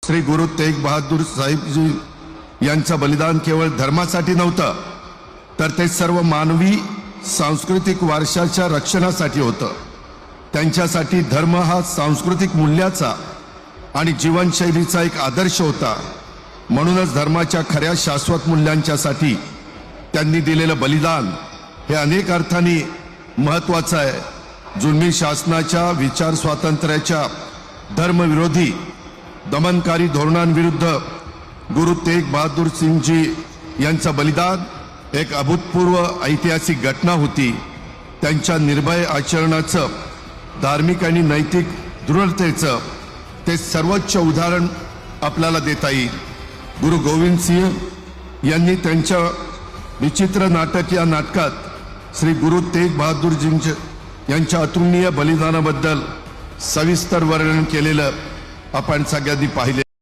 श्री गुरु तेग बहादूर साहेबजी यांचं बलिदान केवळ धर्मासाठी नव्हतं, तर ते सर्व मानवी सांस्कृतिक वारशाच्या रक्षणासाठी होतं। त्यांच्यासाठी धर्म हा सांस्कृतिक मूल्याचा आणि जीवनशैलीचा एक आदर्श होता। म्हणूनच धर्माच्या खऱ्या शाश्वत मूल्यांच्यासाठी त्यांनी दिलेलं बलिदान हे अनेक अर्थांनी महत्त्वाचं आहे। जुलमी शासनाच्या विचार स्वातंत्र्याच्या धर्मविरोधी दमनकारी धोरणांविरुद्ध गुरु तेग बहादूर सिंगजी यांचं बलिदान एक अभूतपूर्व ऐतिहासिक घटना होती। त्यांच्या निर्भय आचरणाचं, धार्मिक आणि नैतिक दृढतेचं ते सर्वोच्च उदाहरण आपल्याला देता येईल। गुरु गोविंद सिंह यांनी त्यांच्या विचित्र नाटक या नाटकात श्री गुरु तेग बहादूर यांच्या अतुलनीय बलिदानाबद्दल सविस्तर वर्णन केलेलं आपण सगळ्यांनी पाहिले।